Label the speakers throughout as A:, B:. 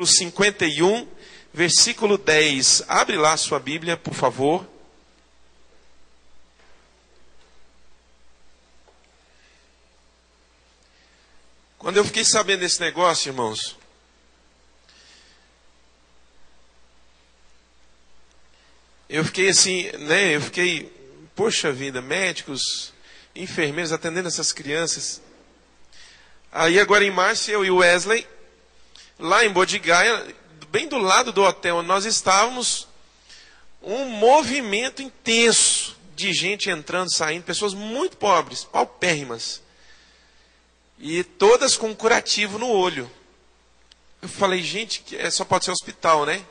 A: 51, versículo 10. Abre lá a sua Bíblia, por favor. Quando eu fiquei sabendo desse negócio, irmãos, eu fiquei assim, né? Poxa vida, médicos, enfermeiros atendendo essas crianças. Aí agora em março, eu e o Wesley, lá em Bodigaia, bem do lado do hotel onde nós estávamos, um movimento intenso de gente entrando, saindo, pessoas muito pobres, paupérrimas. E todas com curativo no olho. Eu falei, gente, só pode ser hospital, né?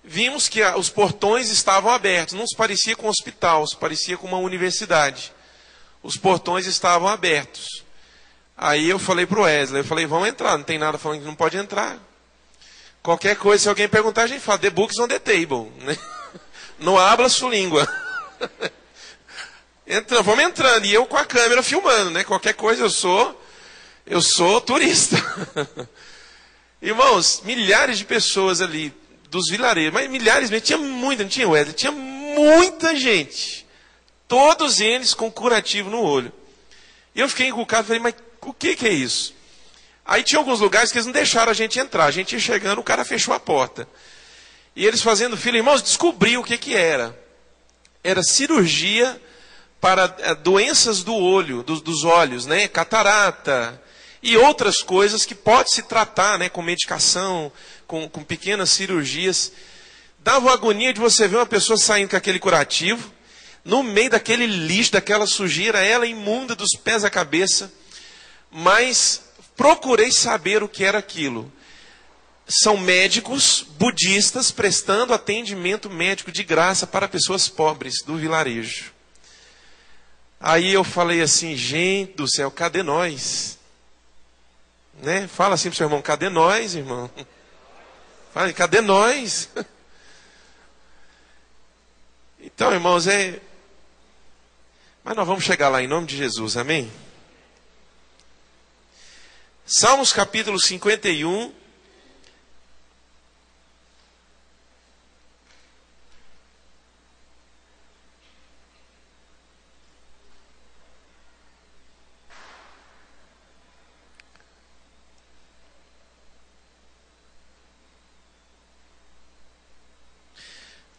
A: Vimos que os portões estavam abertos. Não se parecia com um hospital, se parecia com uma universidade. Os portões estavam abertos. Aí eu falei para o Wesley, vamos entrar, não tem nada falando que não pode entrar. Qualquer coisa, se alguém perguntar, a gente fala, the books on the table. Né? Não habla sua língua. Vamos entrando, e eu com a câmera filmando, né? Qualquer coisa eu sou turista. Irmãos, milhares de pessoas ali, dos vilarejos, mas milhares mesmo, tinha muita, não tinha Wesley, tinha muita gente. Todos eles com curativo no olho. E eu fiquei encucado, falei, mas o que é isso? Aí tinha alguns lugares que eles não deixaram a gente entrar. A gente ia chegando, o cara fechou a porta. E eles fazendo fila, irmãos, descobriu o que era. Era cirurgia para doenças do olho, dos olhos, né? Catarata e outras coisas que pode se tratar, né? Com medicação, com pequenas cirurgias. Dava uma agonia de você ver uma pessoa saindo com aquele curativo, no meio daquele lixo, daquela sujeira, ela imunda dos pés à cabeça. Mas procurei saber o que era aquilo. São médicos budistas prestando atendimento médico de graça para pessoas pobres do vilarejo. Aí eu falei assim, gente do céu, cadê nós? Né? Fala assim para o seu irmão, cadê nós, irmão? Fala, cadê nós? Então, irmãos, mas nós vamos chegar lá em nome de Jesus, amém? Salmos capítulo 51.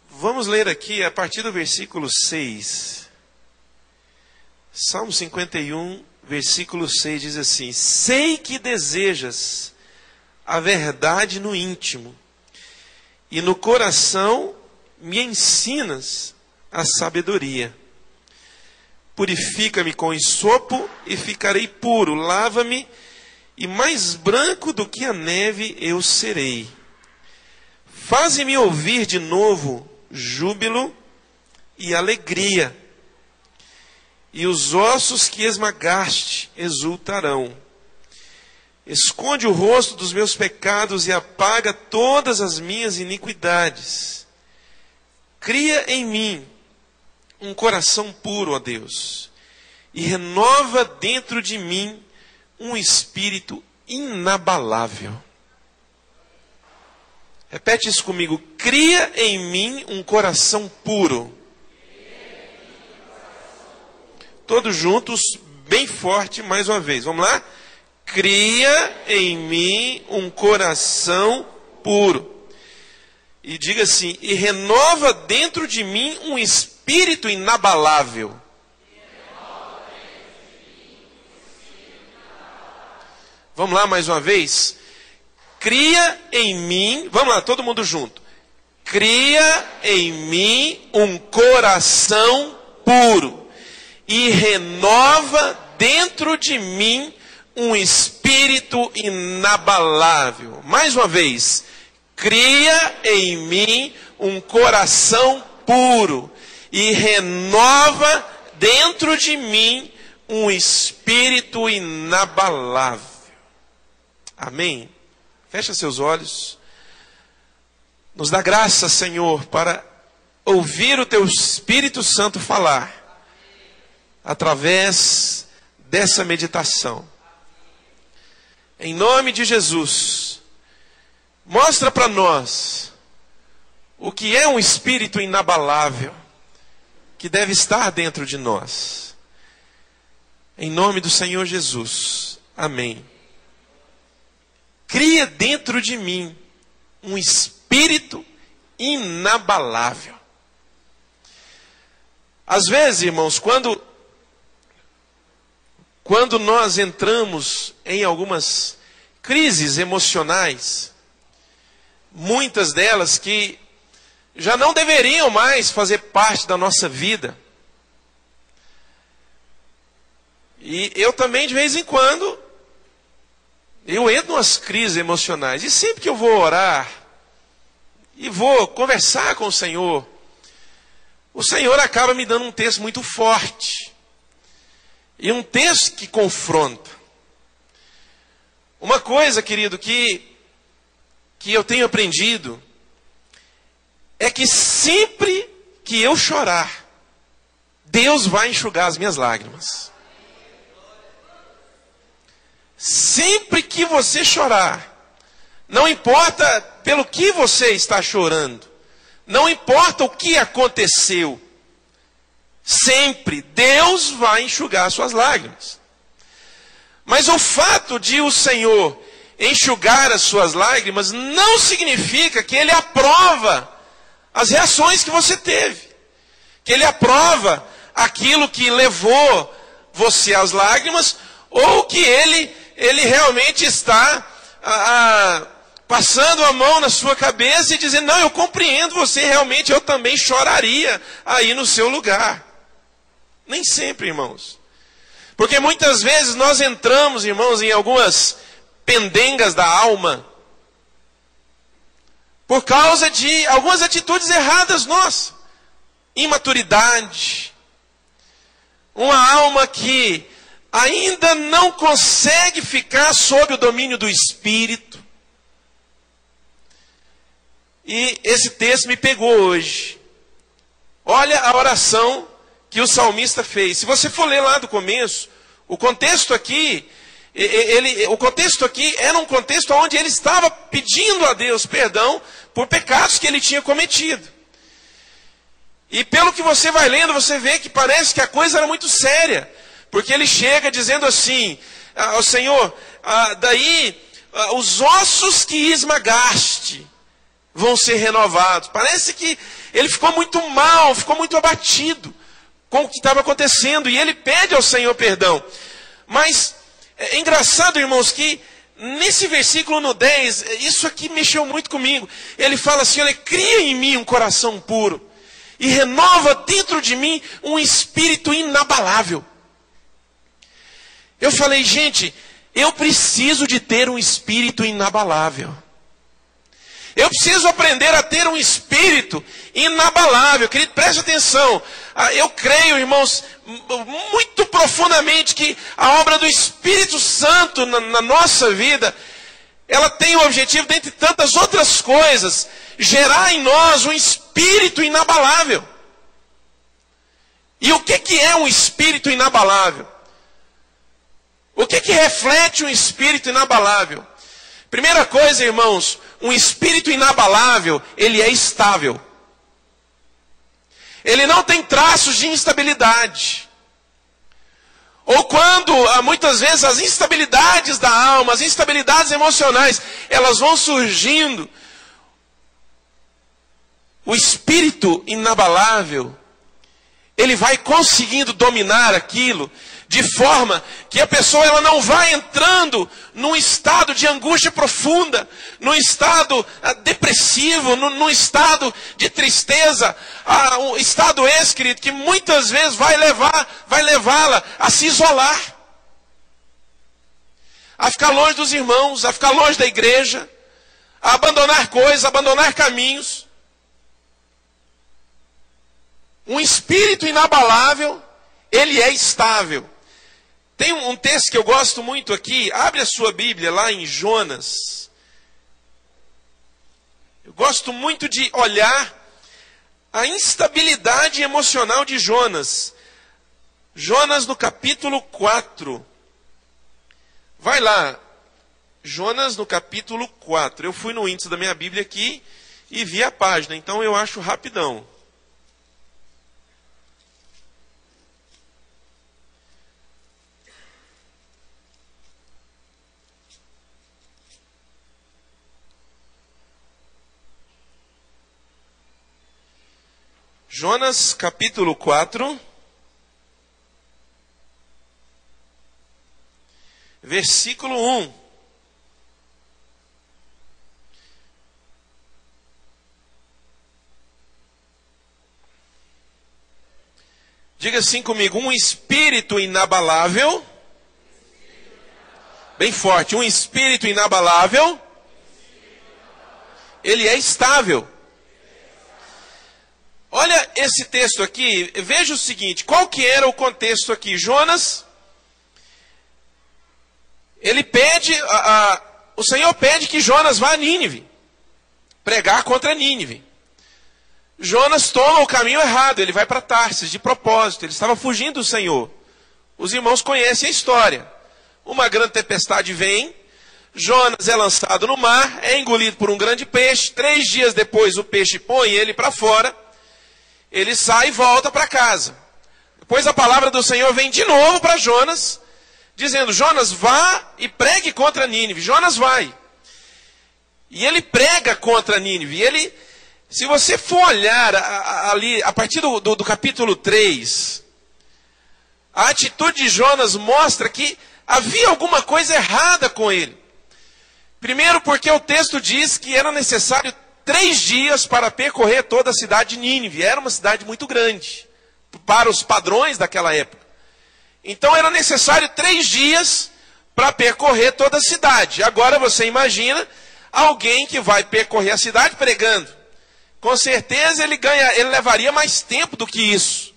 A: Vamos ler aqui a partir do versículo 6. Salmo 51, versículo 6 diz assim: sei que desejas a verdade no íntimo, e no coração me ensinas a sabedoria. Purifica-me com hisopo e ficarei puro, lava-me e mais branco do que a neve eu serei. Faze-me ouvir de novo júbilo e alegria, e os ossos que esmagaste exultarão. Esconde o rosto dos meus pecados e apaga todas as minhas iniquidades. Cria em mim um coração puro, ó Deus, e renova dentro de mim um espírito inabalável. Repete isso comigo. Cria em mim um coração puro. Todos juntos, bem forte, mais uma vez. Vamos lá? Cria em mim um coração puro. E diga assim, e renova dentro de mim um espírito inabalável. Vamos lá mais uma vez? Cria em mim, vamos lá, todo mundo junto. Cria em mim um coração puro. E renova dentro de mim um espírito inabalável. Mais uma vez. Cria em mim um coração puro. E renova dentro de mim um espírito inabalável. Amém? Fecha seus olhos. Nos dá graça, Senhor, para ouvir o Teu Espírito Santo falar. Através dessa meditação. Em nome de Jesus, mostra para nós o que é um espírito inabalável que deve estar dentro de nós. Em nome do Senhor Jesus. Amém. Cria dentro de mim um espírito inabalável. Às vezes, irmãos, quando nós entramos em algumas crises emocionais, muitas delas que já não deveriam mais fazer parte da nossa vida. E eu também, de vez em quando, eu entro em umas crises emocionais. E sempre que eu vou orar e vou conversar com o Senhor acaba me dando um texto muito forte. E um texto que confronta. Uma coisa, querido, que eu tenho aprendido é que sempre que eu chorar, Deus vai enxugar as minhas lágrimas. Sempre que você chorar, não importa pelo que você está chorando, não importa o que aconteceu, sempre Deus vai enxugar suas lágrimas. Mas o fato de o Senhor enxugar as suas lágrimas não significa que Ele aprova as reações que você teve. Que Ele aprova aquilo que levou você às lágrimas, ou que Ele realmente está passando a mão na sua cabeça e dizendo, não, eu compreendo você, realmente eu também choraria aí no seu lugar. Nem sempre, irmãos. Porque muitas vezes nós entramos, irmãos, em algumas pendengas da alma, por causa de algumas atitudes erradas nossas. Imaturidade. Uma alma que ainda não consegue ficar sob o domínio do Espírito. E esse texto me pegou hoje. Olha a oração que o salmista fez. Se você for ler lá do começo, o contexto aqui era um contexto onde ele estava pedindo a Deus perdão por pecados que ele tinha cometido. E pelo que você vai lendo, você vê que parece que a coisa era muito séria. Porque ele chega dizendo assim, ao Senhor, os ossos que esmagaste vão ser renovados. Parece que ele ficou muito mal, ficou muito abatido com o que estava acontecendo. E ele pede ao Senhor perdão. Mas é engraçado, irmãos, que nesse versículo no 10, isso aqui mexeu muito comigo. Ele fala assim, olha, cria em mim um coração puro e renova dentro de mim um espírito inabalável. Eu falei, gente, eu preciso de ter um espírito inabalável. Eu preciso aprender a ter um espírito inabalável. Querido, preste atenção. Eu creio, irmãos, muito profundamente que a obra do Espírito Santo na nossa vida, ela tem o objetivo, dentre tantas outras coisas, gerar em nós um espírito inabalável. E o que é um espírito inabalável? O que reflete um espírito inabalável? Primeira coisa, irmãos, um espírito inabalável, ele é estável. Ele não tem traços de instabilidade. Ou quando, muitas vezes, as instabilidades da alma, as instabilidades emocionais, elas vão surgindo, o espírito inabalável, ele vai conseguindo dominar aquilo, de forma que a pessoa ela não vai entrando num estado de angústia profunda, num estado depressivo, num estado de tristeza, um estado esse, querido, que muitas vezes vai levá-la a se isolar, a ficar longe dos irmãos, a ficar longe da igreja, a abandonar coisas, a abandonar caminhos. Um espírito inabalável, ele é estável. Tem um texto que eu gosto muito aqui, abre a sua Bíblia lá em Jonas. Eu gosto muito de olhar a instabilidade emocional de Jonas. Jonas no capítulo 4. Vai lá. Jonas no capítulo 4. Eu fui no índice da minha Bíblia aqui e vi a página, então eu acho rapidão. Jonas capítulo 4, versículo 1. Diga assim comigo: um espírito inabalável, bem forte, um espírito inabalável, ele é estável. Olha esse texto aqui, veja o seguinte, qual que era o contexto aqui? Jonas, ele pede, o Senhor pede que Jonas vá a Nínive, pregar contra Nínive. Jonas toma o caminho errado, ele vai para Tarsis de propósito, ele estava fugindo do Senhor. Os irmãos conhecem a história. Uma grande tempestade vem, Jonas é lançado no mar, é engolido por um grande peixe, 3 dias depois o peixe põe ele para fora, ele sai e volta para casa. Depois a palavra do Senhor vem de novo para Jonas, dizendo: Jonas, vá e pregue contra Nínive. Jonas vai. E ele prega contra Nínive. E ele, se você for olhar ali, a partir do capítulo 3, a atitude de Jonas mostra que havia alguma coisa errada com ele. Primeiro porque o texto diz que era necessário 3 dias para percorrer toda a cidade de Nínive. Era uma cidade muito grande, para os padrões daquela época. Então era necessário 3 dias para percorrer toda a cidade. Agora você imagina alguém que vai percorrer a cidade pregando. Com certeza ele levaria mais tempo do que isso.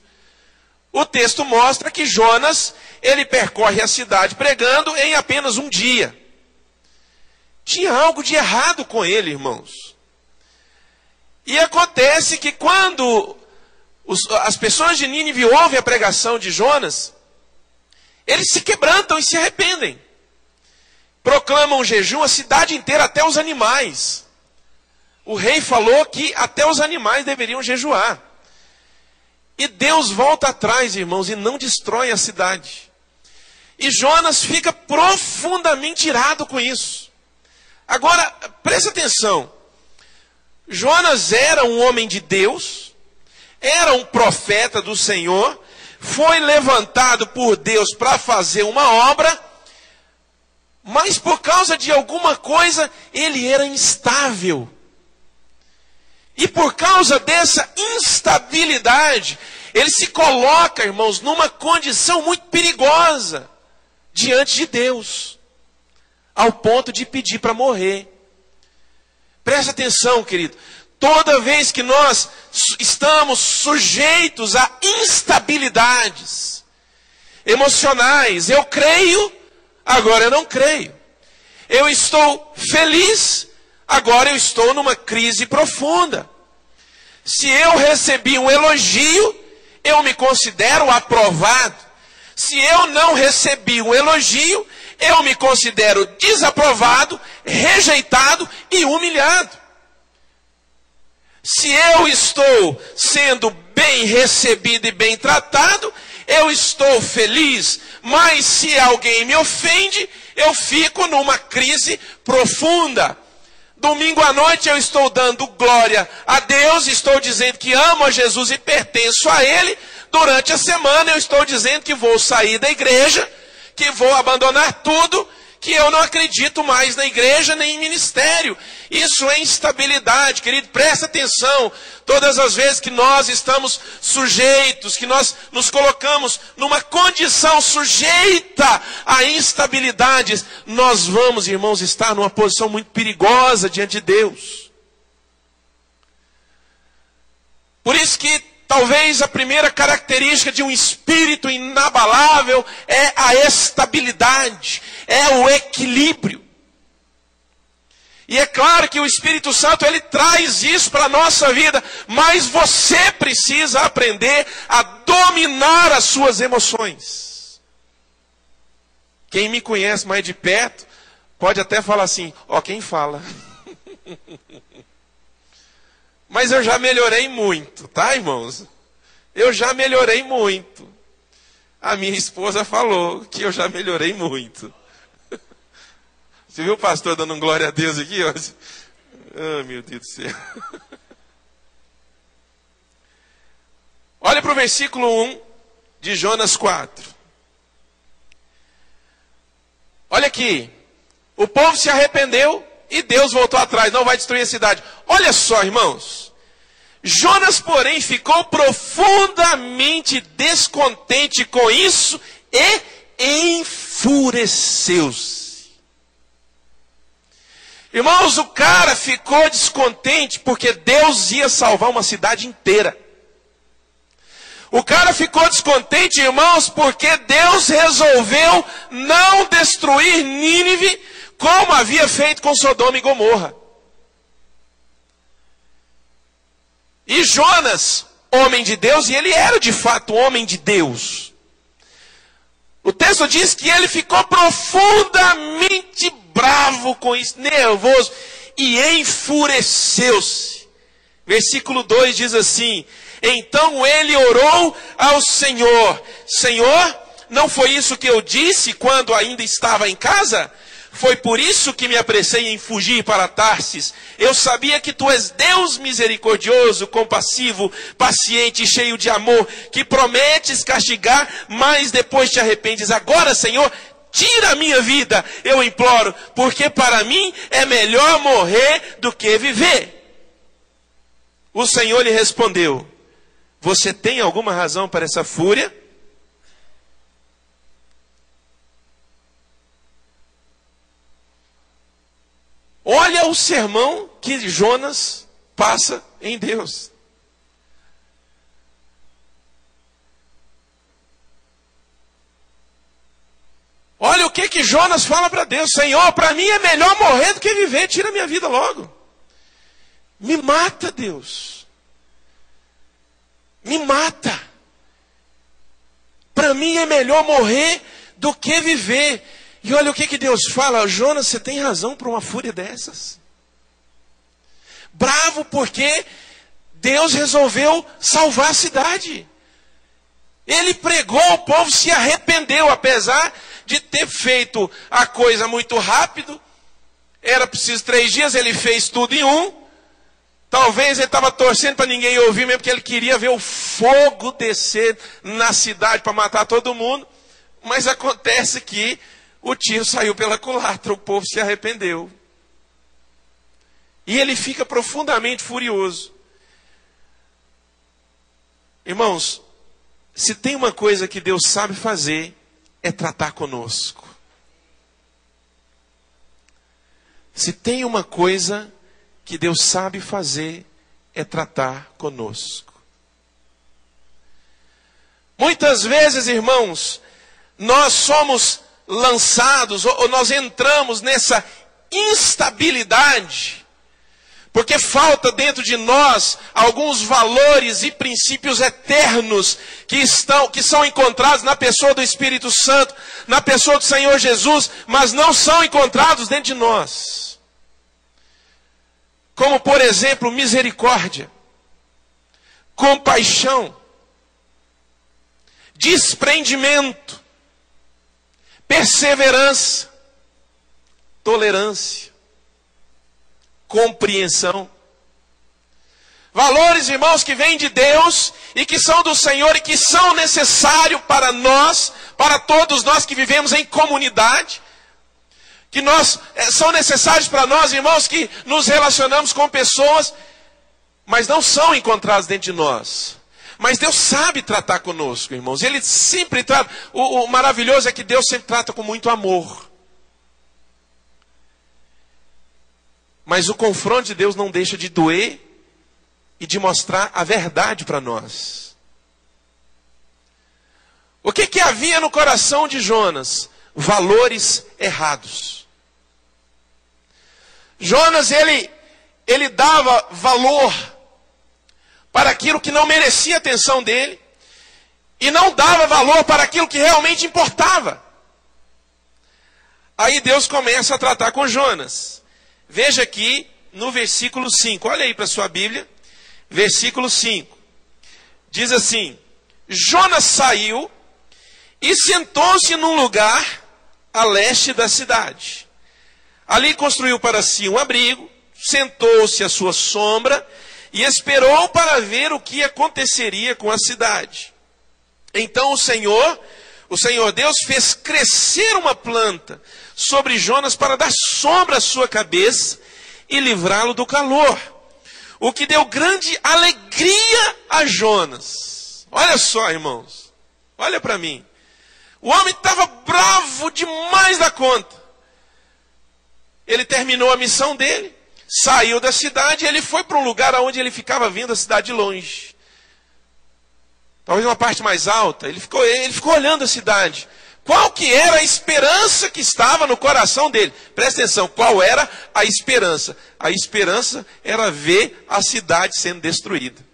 A: O texto mostra que Jonas, ele percorre a cidade pregando em apenas 1 dia. Tinha algo de errado com ele, irmãos. E acontece que quando as pessoas de Nínive ouvem a pregação de Jonas, eles se quebrantam e se arrependem. Proclamam jejum, a cidade inteira, até os animais. O rei falou que até os animais deveriam jejuar. E Deus volta atrás, irmãos, e não destrói a cidade. E Jonas fica profundamente irado com isso. Agora, preste atenção. Jonas era um homem de Deus, era um profeta do Senhor, foi levantado por Deus para fazer uma obra, mas por causa de alguma coisa, ele era instável. E por causa dessa instabilidade, ele se coloca, irmãos, numa condição muito perigosa diante de Deus, ao ponto de pedir para morrer. Preste atenção, querido. Toda vez que nós estamos sujeitos a instabilidades emocionais, eu creio, agora eu não creio. Eu estou feliz, agora eu estou numa crise profunda. Se eu recebi um elogio, eu me considero aprovado. Se eu não recebi um elogio, eu me considero desaprovado, rejeitado e humilhado. Se eu estou sendo bem recebido e bem tratado, eu estou feliz. Mas se alguém me ofende, eu fico numa crise profunda. Domingo à noite eu estou dando glória a Deus, estou dizendo que amo a Jesus e pertenço a Ele. Durante a semana eu estou dizendo que vou sair da igreja, que vou abandonar tudo, que eu não acredito mais na igreja nem em ministério. Isso é instabilidade, querido, presta atenção. Todas as vezes que nós estamos sujeitos, que nós nos colocamos numa condição sujeita a instabilidades, nós vamos, irmãos, estar numa posição muito perigosa diante de Deus. Por isso que talvez a primeira característica de um espírito inabalável é a estabilidade, é o equilíbrio. E é claro que o Espírito Santo, ele traz isso para a nossa vida, mas você precisa aprender a dominar as suas emoções. Quem me conhece mais de perto pode até falar assim, ó, quem fala? Mas eu já melhorei muito, tá, irmãos? Eu já melhorei muito. A minha esposa falou que eu já melhorei muito. Você viu o pastor dando glória a Deus aqui? Oh, meu Deus do céu. Olha para o versículo 1 de Jonas 4. Olha aqui. O povo se arrependeu e Deus voltou atrás. Não vai destruir a cidade. Olha só, irmãos. Jonas, porém, ficou profundamente descontente com isso e enfureceu-se. Irmãos, o cara ficou descontente porque Deus ia salvar uma cidade inteira. O cara ficou descontente, irmãos, porque Deus resolveu não destruir Nínive como havia feito com Sodoma e Gomorra. E Jonas, homem de Deus, e ele era de fato homem de Deus. O texto diz que ele ficou profundamente bravo com isso, nervoso, e enfureceu-se. Versículo 2 diz assim: então ele orou ao Senhor. Senhor, não foi isso que eu disse quando ainda estava em casa? Foi por isso que me apressei em fugir para Tarsis. Eu sabia que tu és Deus misericordioso, compassivo, paciente e cheio de amor, que prometes castigar, mas depois te arrependes. Agora, Senhor, tira a minha vida, eu imploro, porque para mim é melhor morrer do que viver. O Senhor lhe respondeu: você tem alguma razão para essa fúria? Olha o sermão que Jonas passa em Deus. Olha o que Jonas fala para Deus: Senhor, para mim é melhor morrer do que viver, tira minha vida logo. Me mata, Deus. Me mata. Para mim é melhor morrer do que viver. E olha o que Deus fala: Jonas, você tem razão para uma fúria dessas. Bravo porque Deus resolveu salvar a cidade. Ele pregou, o povo se arrependeu, apesar de ter feito a coisa muito rápido. Era preciso 3 dias, ele fez tudo em 1. Talvez ele estava torcendo para ninguém ouvir mesmo, porque ele queria ver o fogo descer na cidade para matar todo mundo. Mas acontece que o tiro saiu pela culatra, o povo se arrependeu. E ele fica profundamente furioso. Irmãos, se tem uma coisa que Deus sabe fazer, é tratar conosco. Se tem uma coisa que Deus sabe fazer, é tratar conosco. Muitas vezes, irmãos, nós somos lançados, ou nós entramos nessa instabilidade, porque falta dentro de nós alguns valores e princípios eternos que são encontrados na pessoa do Espírito Santo, na pessoa do Senhor Jesus, mas não são encontrados dentro de nós. Como, por exemplo, misericórdia, compaixão, desprendimento, perseverança, tolerância, compreensão. Valores, irmãos, que vêm de Deus e que são do Senhor e que são necessários para nós, para todos nós que vivemos em comunidade, que são necessários para nós, irmãos, que nos relacionamos com pessoas, mas não são encontrados dentro de nós. Mas Deus sabe tratar conosco, irmãos. Ele sempre trata. O maravilhoso é que Deus sempre trata com muito amor. Mas o confronto de Deus não deixa de doer e de mostrar a verdade para nós. O que havia no coração de Jonas? Valores errados. Jonas, ele dava valor para aquilo que não merecia atenção dele, e não dava valor para aquilo que realmente importava. Aí Deus começa a tratar com Jonas. Veja aqui no versículo 5. Olha aí para a sua Bíblia. Versículo 5. Diz assim: Jonas saiu e sentou-se num lugar a leste da cidade. Ali construiu para si um abrigo, sentou-se à sua sombra e esperou para ver o que aconteceria com a cidade. Então o Senhor Deus fez crescer uma planta sobre Jonas para dar sombra à sua cabeça e livrá-lo do calor, o que deu grande alegria a Jonas. Olha só, irmãos, olha para mim. O homem estava bravo demais da conta. Ele terminou a missão dele, saiu da cidade e ele foi para um lugar onde ele ficava vendo a cidade de longe. Talvez uma parte mais alta. Ele ficou olhando a cidade. Qual que era a esperança que estava no coração dele? Presta atenção, qual era a esperança? A esperança era ver a cidade sendo destruída.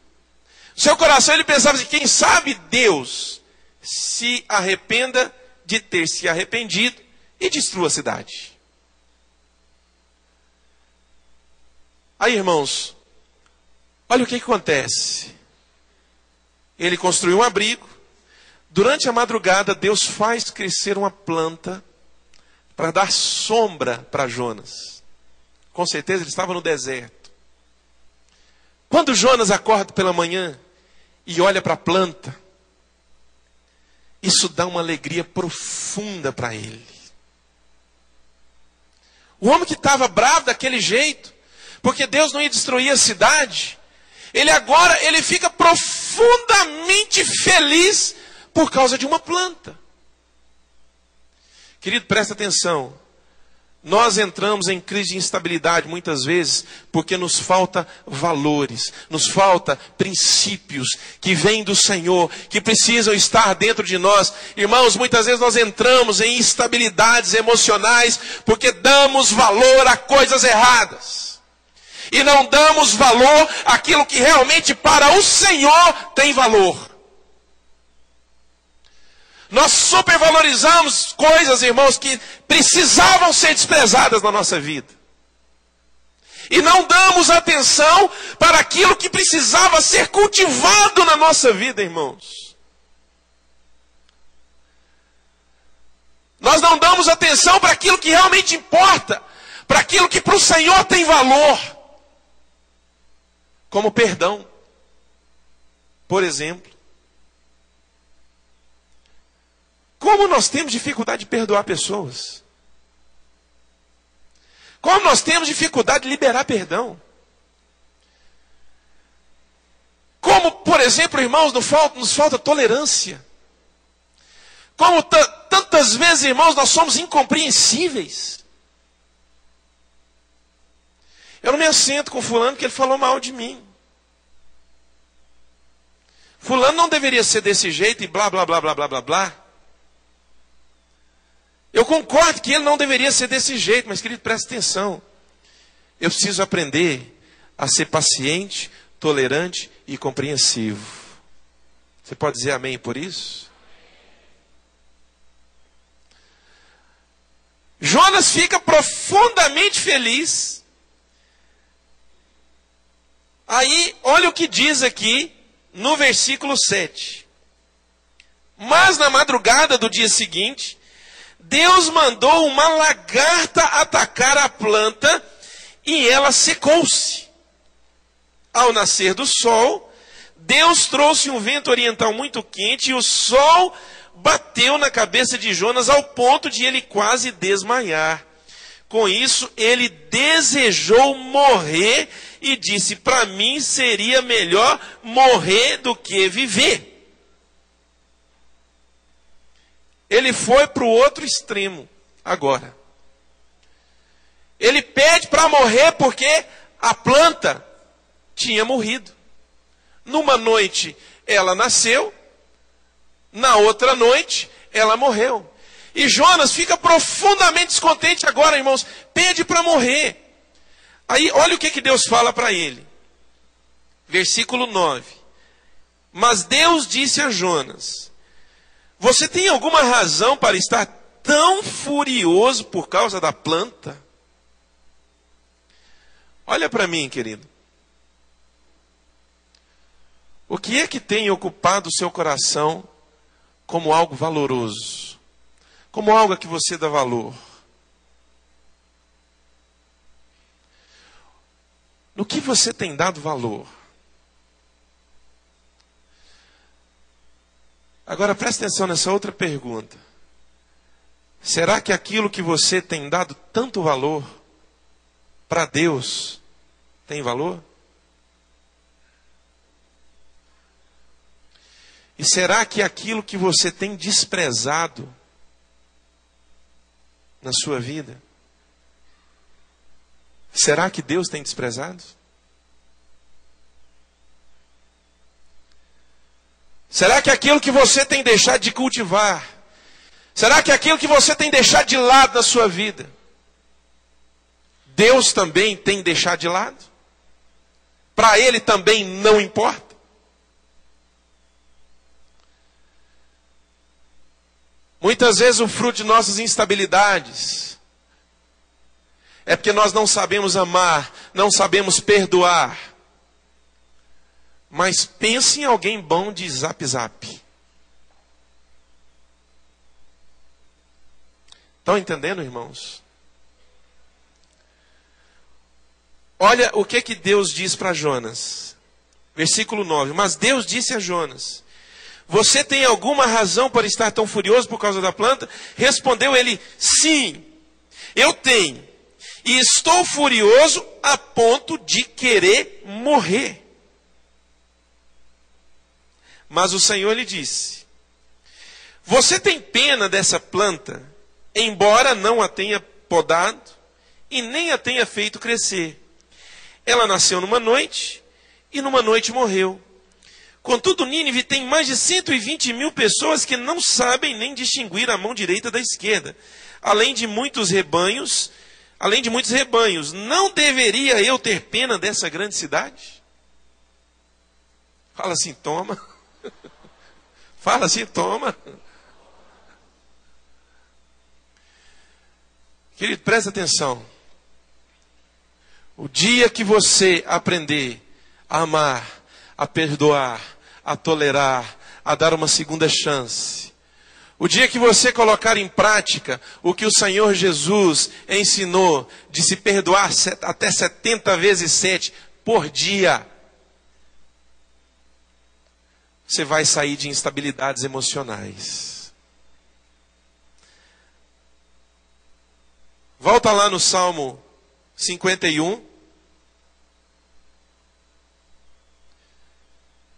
A: No seu coração ele pensava assim: quem sabe Deus se arrependa de ter se arrependido e destrua a cidade. Aí, irmãos, olha o que acontece. Ele construiu um abrigo. Durante a madrugada, Deus faz crescer uma planta para dar sombra para Jonas. Com certeza ele estava no deserto. Quando Jonas acorda pela manhã e olha para a planta, isso dá uma alegria profunda para ele. O homem que estava bravo daquele jeito, porque Deus não ia destruir a cidade, ele fica profundamente feliz por causa de uma planta. Querido, presta atenção. Nós entramos em crise de instabilidade muitas vezes porque nos falta valores, nos falta princípios que vêm do Senhor, que precisam estar dentro de nós. Irmãos, muitas vezes nós entramos em instabilidades emocionais porque damos valor a coisas erradas. E não damos valor àquilo que realmente para o Senhor tem valor. Nós supervalorizamos coisas, irmãos, que precisavam ser desprezadas na nossa vida. E não damos atenção para aquilo que precisava ser cultivado na nossa vida, irmãos. Nós não damos atenção para aquilo que realmente importa, para aquilo que para o Senhor tem valor. Como perdão, por exemplo. Como nós temos dificuldade de perdoar pessoas. Como nós temos dificuldade de liberar perdão. Como, por exemplo, irmãos, nos falta tolerância. Como tantas vezes, irmãos, nós somos incompreensíveis. Eu não me assento com fulano porque ele falou mal de mim. Fulano não deveria ser desse jeito e blá, blá, blá, blá, blá, blá, blá. Eu concordo que ele não deveria ser desse jeito, mas, querido, presta atenção. Eu preciso aprender a ser paciente, tolerante e compreensivo. Você pode dizer amém por isso? Jonas fica profundamente feliz. Aí, olha o que diz aqui no versículo 7. Mas na madrugada do dia seguinte, Deus mandou uma lagarta atacar a planta e ela secou-se. Ao nascer do sol, Deus trouxe um vento oriental muito quente e o sol bateu na cabeça de Jonas ao ponto de ele quase desmaiar. Com isso, ele desejou morrer e disse: para mim seria melhor morrer do que viver. Ele foi para o outro extremo agora. Ele pede para morrer porque a planta tinha morrido. Numa noite ela nasceu, na outra noite ela morreu. E Jonas fica profundamente descontente agora, irmãos. Pede para morrer. Aí olha o que Deus fala para ele. Versículo 9. Mas Deus disse a Jonas: você tem alguma razão para estar tão furioso por causa da planta? Olha para mim, querido. O que é que tem ocupado o seu coração como algo valoroso? Como algo a que você dá valor? No que você tem dado valor? Agora preste atenção nessa outra pergunta. Será que aquilo que você tem dado tanto valor para Deus tem valor? E será que aquilo que você tem desprezado na sua vida, será que Deus tem desprezado? Será que aquilo que você tem deixado de cultivar, será que aquilo que você tem deixado de lado na sua vida, Deus também tem deixado de lado? Para Ele também não importa? Muitas vezes o fruto de nossas instabilidades é porque nós não sabemos amar, não sabemos perdoar. Mas pense em alguém bom de zap zap. Estão entendendo, irmãos? Olha o que Deus diz para Jonas. Versículo 9. Mas Deus disse a Jonas: você tem alguma razão para estar tão furioso por causa da planta? Respondeu ele: sim, eu tenho. E estou furioso a ponto de querer morrer. Mas o Senhor lhe disse: você tem pena dessa planta, embora não a tenha podado e nem a tenha feito crescer. Ela nasceu numa noite e numa noite morreu. Contudo, Nínive tem mais de 120.000 pessoas que não sabem nem distinguir a mão direita da esquerda, além de muitos rebanhos. Não deveria eu ter pena dessa grande cidade? Fala assim, toma. Fala assim, toma. Querido, presta atenção. O dia que você aprender a amar, a perdoar, a tolerar, a dar uma segunda chance, o dia que você colocar em prática o que o Senhor Jesus ensinou, de se perdoar até 70 vezes 7 por dia, você vai sair de instabilidades emocionais. Volta lá no Salmo 51.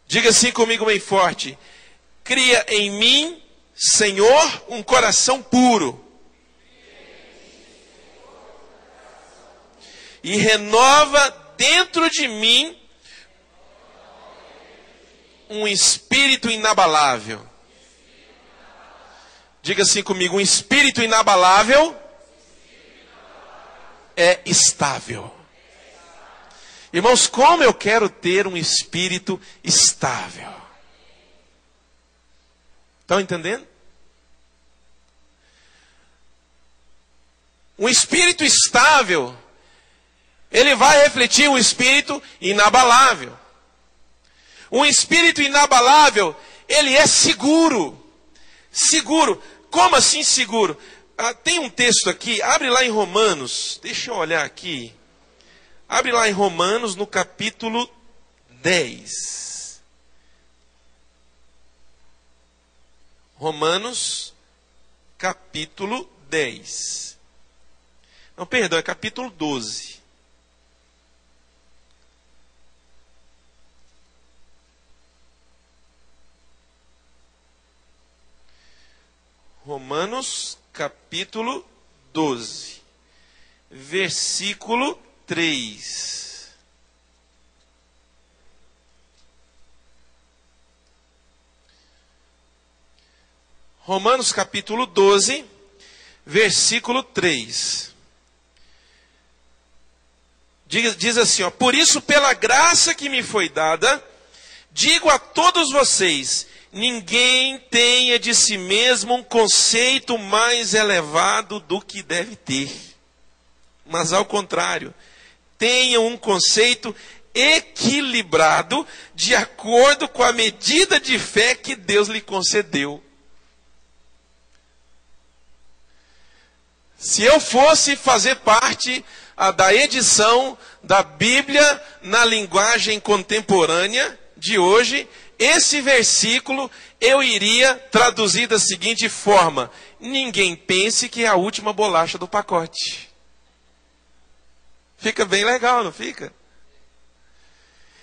A: Diga assim comigo bem forte: cria em mim, Senhor, um coração puro, e renova dentro de mim um espírito inabalável. Diga assim comigo: um espírito inabalável é estável. Irmãos, como eu quero ter um espírito estável. Estão entendendo? Um espírito estável, ele vai refletir um espírito inabalável. Um espírito inabalável, ele é seguro. Seguro. Como assim seguro? Tem um texto aqui, abre lá em Romanos, deixa eu olhar aqui. Abre lá em Romanos, no capítulo 10. Romanos, capítulo 10. Não, perdão, é capítulo 12. Romanos, capítulo 12, versículo 3. Romanos capítulo 12, versículo 3. Diz assim, ó: por isso, pela graça que me foi dada, digo a todos vocês, ninguém tenha de si mesmo um conceito mais elevado do que deve ter. Mas ao contrário, tenha um conceito equilibrado de acordo com a medida de fé que Deus lhe concedeu. Se eu fosse fazer parte da edição da Bíblia na linguagem contemporânea de hoje, esse versículo eu iria traduzir da seguinte forma: ninguém pense que é a última bolacha do pacote. Fica bem legal, não fica?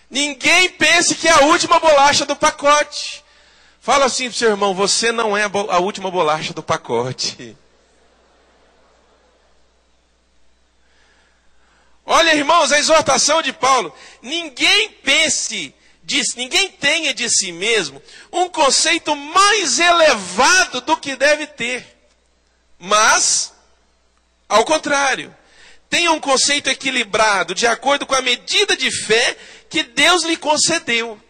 A: Ninguém pense que é a última bolacha do pacote. Fala assim para o seu irmão: você não é a última bolacha do pacote. Olha, irmãos, a exortação de Paulo: ninguém tenha de si mesmo um conceito mais elevado do que deve ter. Mas, ao contrário, tenha um conceito equilibrado, de acordo com a medida de fé que Deus lhe concedeu.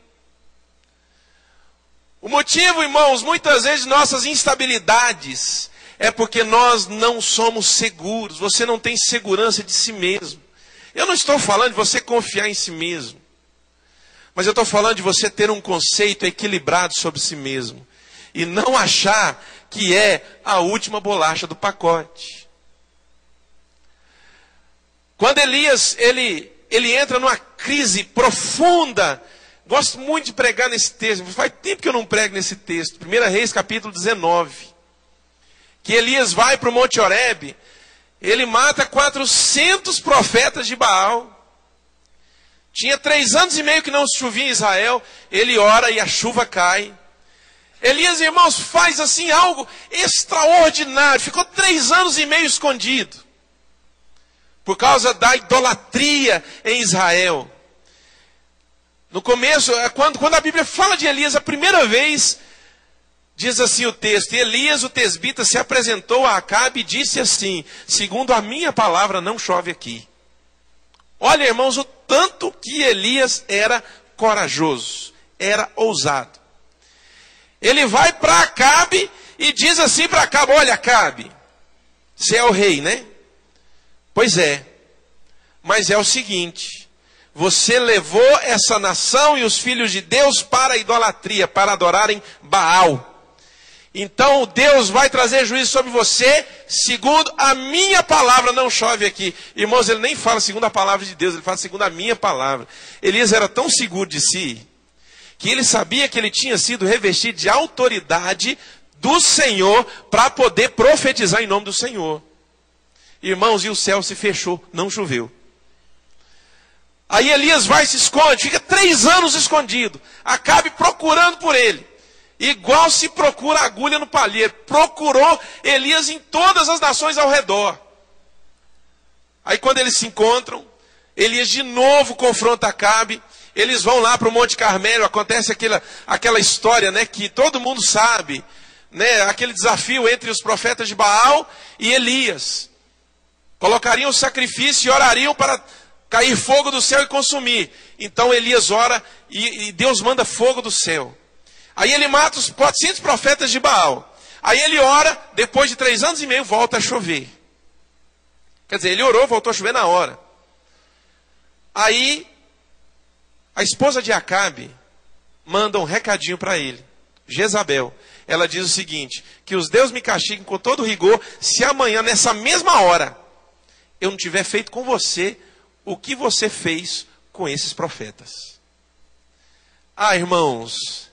A: O motivo, irmãos, muitas vezes nossas instabilidades é porque nós não somos seguros. Você não tem segurança de si mesmo. Eu não estou falando de você confiar em si mesmo, mas eu estou falando de você ter um conceito equilibrado sobre si mesmo e não achar que é a última bolacha do pacote. Quando Elias ele entra numa crise profunda, gosto muito de pregar nesse texto, faz tempo que eu não prego nesse texto, 1 Reis capítulo 19, que Elias vai para o Monte Horebe. Ele mata 400 profetas de Baal. Tinha 3 anos e meio que não chovia em Israel. Ele ora e a chuva cai. Elias, irmãos, faz assim algo extraordinário. Ficou 3 anos e meio escondido, por causa da idolatria em Israel. No começo, quando a Bíblia fala de Elias a primeira vez, diz assim o texto: Elias, o tesbita, se apresentou a Acabe e disse assim: segundo a minha palavra, não chove aqui. Olha, irmãos, o tanto que Elias era corajoso, era ousado. Ele vai para Acabe e diz assim para Acabe: olha, Acabe, você é o rei, né? Pois é, mas é o seguinte: você levou essa nação e os filhos de Deus para a idolatria, para adorarem Baal. Então Deus vai trazer juízo sobre você, segundo a minha palavra, não chove aqui. Irmãos, ele nem fala segundo a palavra de Deus, ele fala segundo a minha palavra. Elias era tão seguro de si, que ele sabia que ele tinha sido revestido de autoridade do Senhor, para poder profetizar em nome do Senhor. Irmãos, e o céu se fechou, não choveu. Aí Elias vai e se esconde, fica 3 anos escondido. Acabe procurando por ele. Igual se procura agulha no palheiro. Procurou Elias em todas as nações ao redor. Aí quando eles se encontram, Elias de novo confronta Acabe. Eles vão lá para o Monte Carmelo. Acontece aquela história, né, que todo mundo sabe, né, aquele desafio entre os profetas de Baal e Elias. Colocariam o sacrifício e orariam para cair fogo do céu e consumir. Então Elias ora e Deus manda fogo do céu. Aí ele mata os 400 profetas de Baal. Aí ele ora, depois de 3 anos e meio volta a chover. Quer dizer, ele orou, voltou a chover na hora. Aí a esposa de Acabe manda um recadinho para ele. Jezabel. Ela diz o seguinte: que os deuses me castiguem com todo rigor, se amanhã, nessa mesma hora, eu não tiver feito com você o que você fez com esses profetas. Ah, irmãos,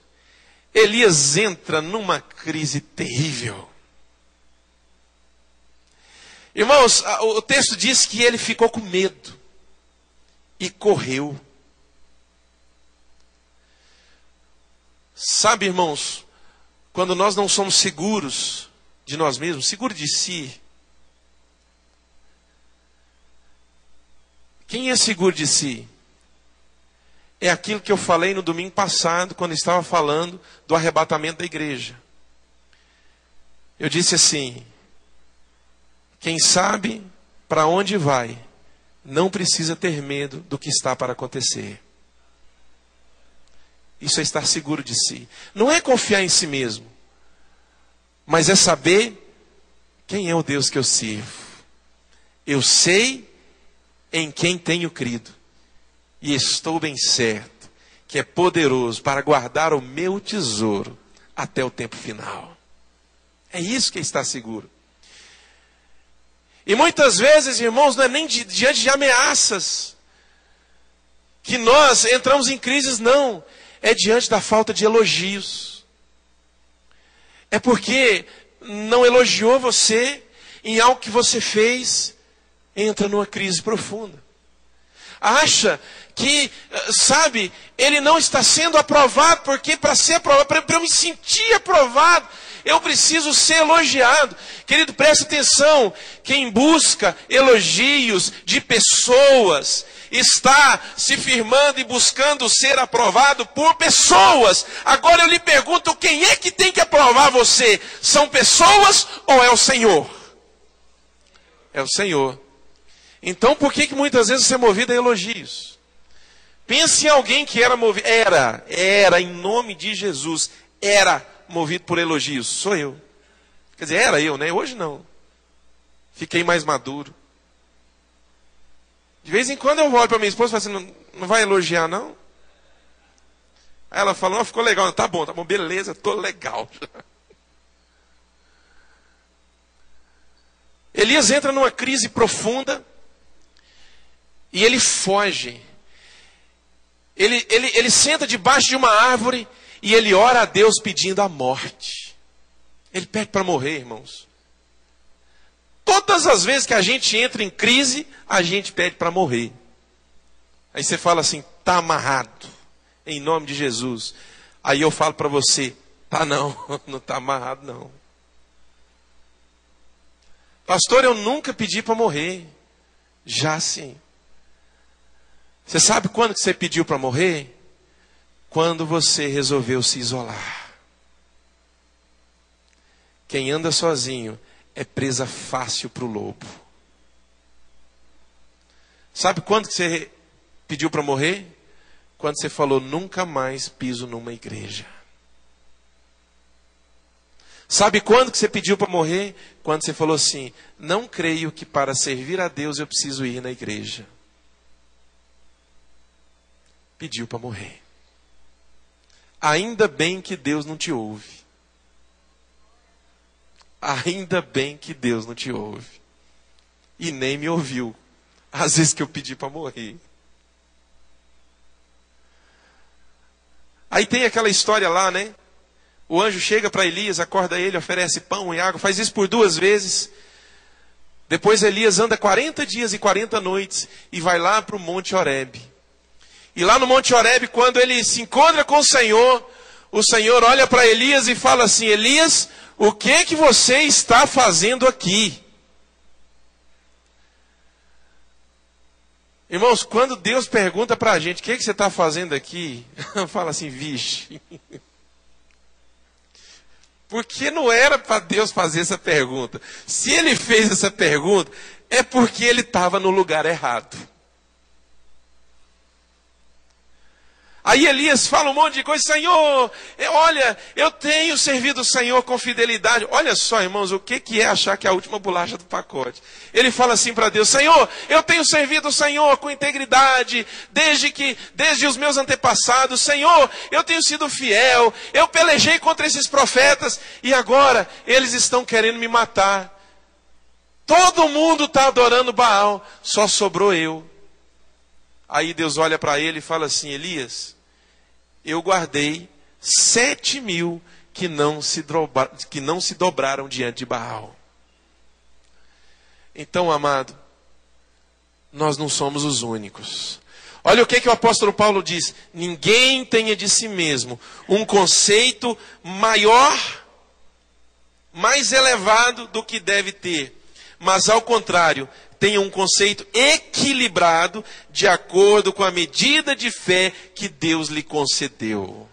A: Elias entra numa crise terrível. Irmãos, o texto diz que ele ficou com medo e correu. Sabe, irmãos, quando nós não somos seguros de nós mesmos, seguros de si. Quem é seguro de si? É aquilo que eu falei no domingo passado, quando estava falando do arrebatamento da igreja. Eu disse assim: quem sabe para onde vai, não precisa ter medo do que está para acontecer. Isso é estar seguro de si. Não é confiar em si mesmo, mas é saber quem é o Deus que eu sirvo. Eu sei em quem tenho crido, e estou bem certo que é poderoso para guardar o meu tesouro até o tempo final. É isso que é estar seguro. E muitas vezes, irmãos, não é nem diante de ameaças que nós entramos em crises, não. É diante da falta de elogios. É porque não elogiou você em algo que você fez, entra numa crise profunda. Acha que, sabe, ele não está sendo aprovado, porque para ser aprovado, para eu me sentir aprovado, eu preciso ser elogiado. Querido, preste atenção. Quem busca elogios de pessoas está se firmando e buscando ser aprovado por pessoas. Agora eu lhe pergunto, quem é que tem que aprovar você? São pessoas ou é o Senhor? É o Senhor. Então por que muitas vezes você é movido a elogios? Pense em alguém que era movido, era em nome de Jesus, era movido por elogios. Sou eu. Quer dizer, era eu, né? Hoje não. Fiquei mais maduro. De vez em quando eu olho para minha esposa e falo assim, não vai elogiar não? Aí ela fala, ficou legal. Tá bom, beleza, tô legal. Elias entra numa crise profunda e ele foge. Ele senta debaixo de uma árvore e ele ora a Deus pedindo a morte. Ele pede para morrer, irmãos. Todas as vezes que a gente entra em crise, a gente pede para morrer. Aí você fala assim, tá amarrado, em nome de Jesus. Aí eu falo para você, tá não, não tá amarrado não. Pastor, eu nunca pedi para morrer. Já sim. Você sabe quando que você pediu para morrer? Quando você resolveu se isolar. Quem anda sozinho é presa fácil para o lobo. Sabe quando que você pediu para morrer? Quando você falou, nunca mais piso numa igreja. Sabe quando que você pediu para morrer? Quando você falou assim, não creio que para servir a Deus eu preciso ir na igreja. Pediu para morrer. Ainda bem que Deus não te ouve. Ainda bem que Deus não te ouve. E nem me ouviu. Às vezes que eu pedi para morrer. Aí tem aquela história lá, né? O anjo chega para Elias, acorda ele, oferece pão e água. Faz isso por 2 vezes. Depois Elias anda 40 dias e 40 noites. E vai lá para o Monte Horebe. E lá no Monte Horebe, quando ele se encontra com o Senhor olha para Elias e fala assim, Elias, o que você está fazendo aqui? Irmãos, quando Deus pergunta para a gente, o que você está fazendo aqui? Fala assim, vixe. Porque não era para Deus fazer essa pergunta. Se ele fez essa pergunta, é porque ele estava no lugar errado. Aí Elias fala um monte de coisa, Senhor, olha, eu tenho servido o Senhor com fidelidade. Olha só, irmãos, o que é achar que é a última bolacha do pacote? Ele fala assim para Deus, Senhor, eu tenho servido o Senhor com integridade, desde os meus antepassados. Senhor, eu tenho sido fiel, eu pelejei contra esses profetas, e agora eles estão querendo me matar. Todo mundo está adorando Baal, só sobrou eu. Aí Deus olha para ele e fala assim, Elias, eu guardei 7.000 que não se dobraram diante de Baal. Então, amado, nós não somos os únicos. Olha o que o apóstolo Paulo diz. Ninguém tenha de si mesmo um conceito maior, mais elevado do que deve ter. Mas ao contrário, tenha um conceito equilibrado de acordo com a medida de fé que Deus lhe concedeu.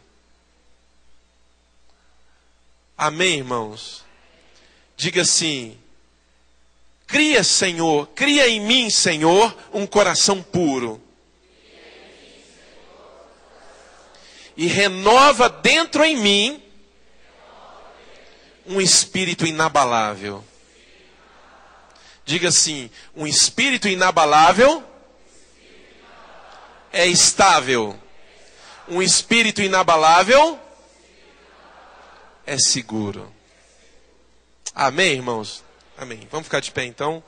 A: Amém, irmãos? Diga assim, cria, Senhor, cria em mim, Senhor, um coração puro. e renova dentro em mim um espírito inabalável. Diga assim: um espírito inabalável é estável. Um espírito inabalável é seguro. Amém, irmãos? Amém. Vamos ficar de pé então.